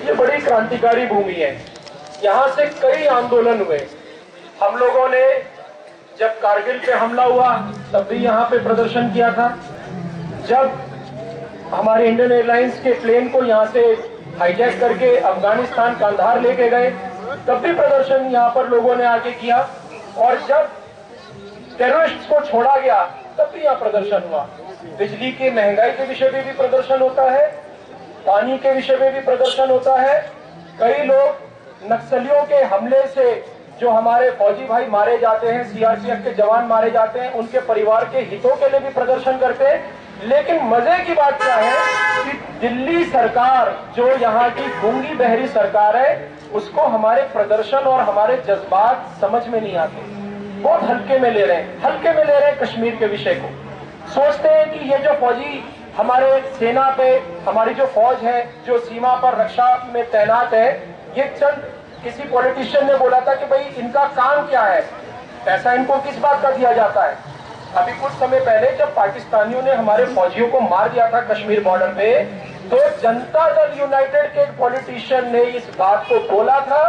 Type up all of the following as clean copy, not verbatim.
ये बड़ी क्रांतिकारी भूमि है। यहाँ से कई आंदोलन हुए। हम लोगों ने जब कारगिल पे हमला हुआ तब भी यहाँ पे प्रदर्शन किया था। जब हमारे इंडियन एयरलाइंस के प्लेन को यहाँ से हाईजैक करके अफगानिस्तान कंधार लेके गए तब भी प्रदर्शन यहाँ पर लोगों ने आके किया। और जब टेररिस्ट को छोड़ा गया तब भी यहाँ प्रदर्शन हुआ। बिजली की महंगाई के विषय में भी प्रदर्शन होता है, पानी के विषय में भी प्रदर्शन होता है। कई लोग नक्सलियों के हमले से जो हमारे फौजी भाई मारे जाते हैं, सीआरपीएफ के जवान मारे जाते हैं, उनके परिवार के हितों के लिए भी प्रदर्शन करते हैं। लेकिन मजे की बात क्या है कि दिल्ली सरकार जो यहाँ की गूंगी बहरी सरकार है, उसको हमारे प्रदर्शन और हमारे जज्बात समझ में नहीं आते। बहुत हल्के में ले रहे हैं कश्मीर के विषय को। सोचते हैं कि ये जो फौजी हमारे सेना पे, हमारी जो फौज है जो सीमा पर रक्षा में तैनात है, ये चंद किसी पॉलिटिशियन ने बोला था कि भाई इनका काम क्या है, पैसा इनको किस बात का दिया जाता है। अभी कुछ समय पहले जब पाकिस्तानियों ने हमारे फौजियों को मार दिया था कश्मीर बॉर्डर पे, तो जनता दल यूनाइटेड के एक पॉलिटिशियन ने इस बात को बोला था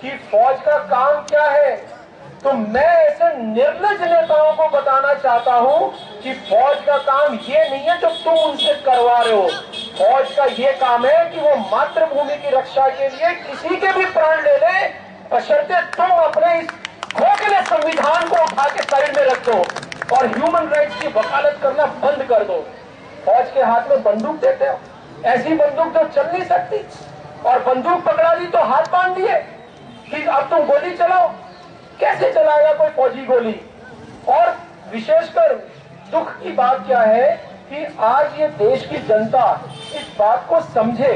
कि फौज का काम क्या है। तो मैं ऐसे निर्लज नेताओं को बताना चाहता हूं कि फौज का काम ये नहीं है जो तुम उनसे करवा रहे हो। फौज का ये काम है कि वो मातृभूमि की रक्षा के लिए किसी के भी प्राण ले ले, बशर्ते तुम अपने इस खोखले संविधान को उठा के साइड में रख दो और ह्यूमन राइट्स की वकालत करना बंद कर दो। फौज के हाथ में बंदूक देते हो, ऐसी बंदूक जो चल नहीं सकती, और बंदूक पकड़ा दी तो हाथ बांध दिए कि अब तुम गोली चलाओ। कैसे चलाएगा कोई फौजी गोली? और विशेषकर दुख की बात क्या है कि आज ये देश की जनता इस बात को समझे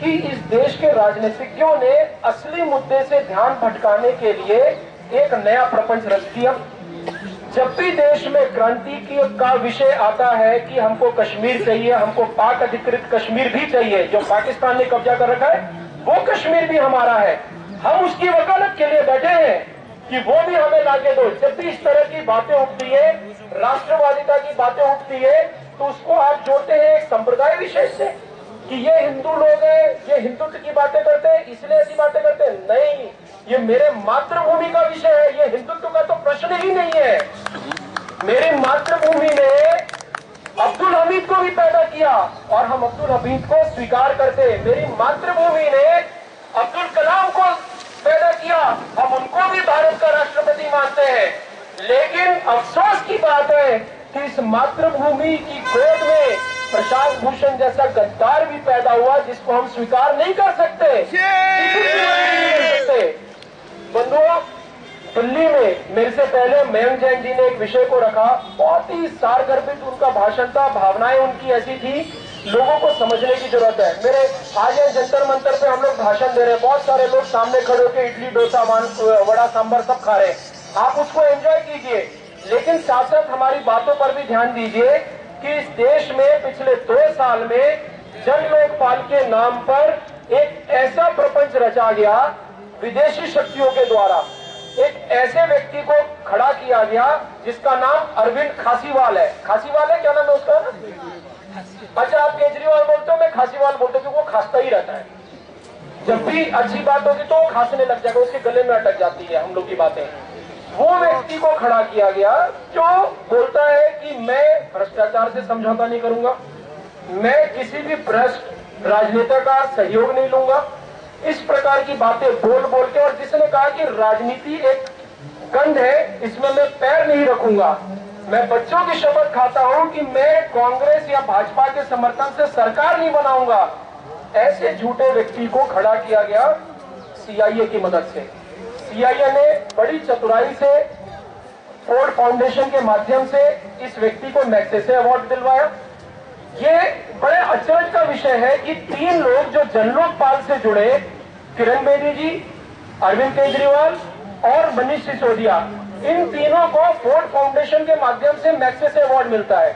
कि इस देश के राजनीतिज्ञों ने असली मुद्दे से ध्यान भटकाने के लिए एक नया प्रपंच रच दिया। जब भी देश में क्रांति का विषय आता है कि हमको कश्मीर चाहिए, हमको पाक अधिकृत कश्मीर भी चाहिए, जो पाकिस्तान ने कब्जा कर रखा है वो कश्मीर भी हमारा है, हम उसकी वकालत के लिए बैठे हैं कि वो भी हमें लाके दो। जब भी इस तरह की बातें उठती है, राष्ट्रवादिता की बातें उठती है, तो उसको आप जोड़ते हैं एक संप्रदाय विशेष से कि ये हिंदू लोग हैं, ये हिंदुत्व की बातें करते हैं इसलिए ऐसी बातें करते हैं। नहीं, ये मेरे मातृभूमि का विषय है, ये हिंदुत्व का तो प्रश्न ही नहीं है। मेरी मातृभूमि ने अब्दुल हमीद को भी पैदा किया और हम अब्दुल हमीद को स्वीकार करते हैं। मेरी मातृभूमि ने अब्दुल कलाम को पैदा किया, हम उनको भी भारत का राष्ट्रपति मानते हैं। लेकिन अफसोस की बात है कि इस मातृभूमि की गोद में प्रशांत भूषण जैसा गद्दार भी पैदा हुआ जिसको हम स्वीकार नहीं कर सकते। बंधुओं, दिल्ली में मेरे से पहले मयंक जैन जी ने एक विषय को रखा, बहुत ही सारगर्भित उनका भाषण था, भावनाएं उनकी ऐसी थी, लोगों को समझने की जरूरत है। मेरे आज जंतर मंतर पे हम लोग भाषण दे रहे हैं, बहुत सारे लोग सामने खड़े होकर इडली डोसा वड़ा सांभर सब खा रहे हैं, आप उसको एंजॉय कीजिए, लेकिन साथ साथ हमारी बातों पर भी ध्यान दीजिए कि इस देश में पिछले 2 साल में जन लोकपाल के नाम पर एक ऐसा प्रपंच रचा गया विदेशी शक्तियों के द्वारा। एक ऐसे व्यक्ति को खड़ा किया गया जिसका नाम अरविंद खासीवाल है। खासीवाल है, क्या नाम है उसका? अच्छा, आप केजरीवाल बोलते हो, मैं खासीवाल बोलता हूँ क्योंकि वो खांसता ही रहता है। जब भी अच्छी बात होगी तो वो खांसने लग जाएगा, उसके गले में अटक जाती है हम लोग की बातें। वो व्यक्ति को खड़ा किया गया जो बोलता है कि मैं भ्रष्टाचार से समझौता नहीं करूंगा, मैं किसी भी भ्रष्ट राजनेता का सहयोग नहीं लूंगा, इस प्रकार की बातें बोल बोल के, और जिसने कहा कि राजनीति एक गंध है, इसमें मैं पैर नहीं रखूंगा, मैं बच्चों की शपथ खाता हूं कि मैं कांग्रेस या भाजपा के समर्थन से सरकार नहीं बनाऊंगा, ऐसे झूठे व्यक्ति को खड़ा किया गया सीआईए की मदद से। सीआईए ने बड़ी चतुराई से फोर्ड फाउंडेशन के माध्यम से इस व्यक्ति को मैग्सेसे अवार्ड दिलवाया। ये बड़े अचरज का विषय है कि 3 लोग जो जनलोकपाल से जुड़े, किरण बेदी जी, अरविंद केजरीवाल और मनीष सिसोदिया, इन तीनों को फोर्ड फाउंडेशन के माध्यम से मैग्सेसे अवार्ड मिलता है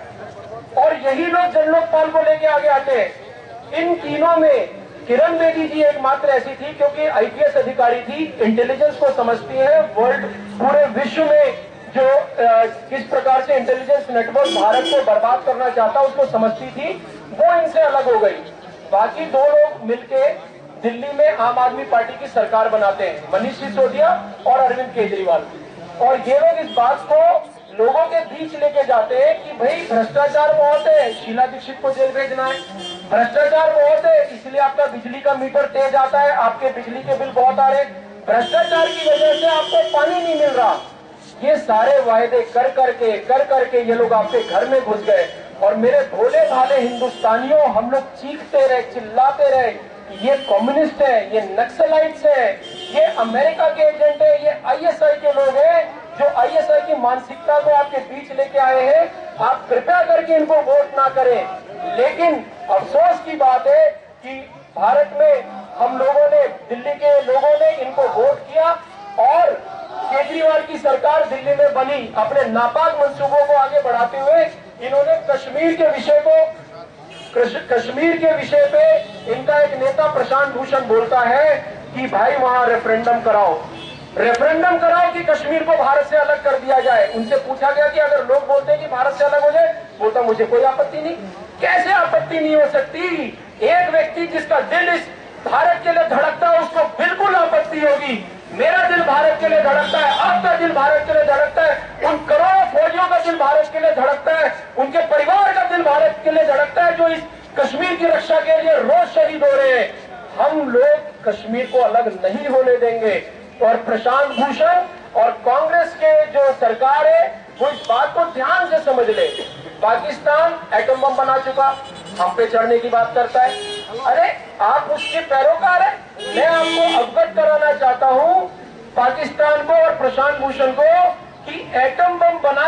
और यही लोग जनलोकपाल को लेके आगे आते हैं। इन तीनों में किरण बेदी जी एकमात्र ऐसी थी क्योंकि आईपीएस अधिकारी थी, इंटेलिजेंस को समझती है, वर्ल्ड पूरे विश्व में जो किस प्रकार से इंटेलिजेंस नेटवर्क भारत को बर्बाद करना चाहता उसको समझती थी, वो इनसे अलग हो गई। बाकी 2 लोग मिलके दिल्ली में आम आदमी पार्टी की सरकार बनाते हैं, मनीष सिसोदिया और अरविंद केजरीवाल, और ये लोग इस बात को लोगों के बीच लेके जाते हैं कि भाई भ्रष्टाचार बहुत है, शीला दीक्षित को जेल भेजना है, भ्रष्टाचार बहुत है इसलिए आपका बिजली का मीटर तेज आता है, आपके बिजली के बिल बहुत आ रहे, भ्रष्टाचार की वजह से आपको पानी नहीं मिल रहा। ये सारे वायदे कर करके ये लोग आपके घर में घुस गए। और मेरे भोले भाले हिंदुस्तानियों, हम लोग चीखते रहे, चिल्लाते रहे, ये कम्युनिस्ट है, ये नक्सलाइट्स है, ये अमेरिका के एजेंट है, ये आईएसआई के लोग हैं जो आईएसआई की मानसिकता को आपके बीच लेके आए हैं। आप कृपया करके इनको वोट ना करें। लेकिन अफसोस की बात है कि भारत में हम लोगों ने, दिल्ली के लोगों ने इनको वोट किया और केजरीवाल की सरकार दिल्ली में बनी। अपने नापाक मंसूबों को आगे बढ़ाते हुए इन्होंने कश्मीर के विषय पे इनका एक नेता प्रशांत भूषण बोलता है कि भाई वहां रेफरेंडम कराओ कि कश्मीर को भारत से अलग कर दिया जाए। उनसे पूछा गया कि अगर लोग बोलते हैं कि भारत से अलग हो जाए, बोलता मुझे कोई आपत्ति नहीं। कैसे आपत्ति नहीं हो सकती? एक व्यक्ति जिसका दिल इस भारत के लिए धड़कता है उसको बिल्कुल आपत्ति होगी। मेरा दिल भारत के लिए धड़कता है, आपका दिल भारत के लिए धड़कता है, उन करोड़ों फौजियों का दिल भारत के लिए धड़कता है, उनके परिवार का दिल भारत के लिए धड़कता है जो इस कश्मीर की रक्षा के लिए रोज शहीद हो रहे हैं। हम लोग कश्मीर को अलग नहीं होने देंगे। और प्रशांत भूषण और कांग्रेस के जो सरकार है वो इस बात को ध्यान से समझ ले। पाकिस्तान एटम बम बना चुका, हम पे चढ़ने की बात करता है। अरे आप उसके पैरोकार हैं। मैं आपको अवगत कराना चाहता हूं पाकिस्तान को और प्रशांत भूषण को कि एटम बम बना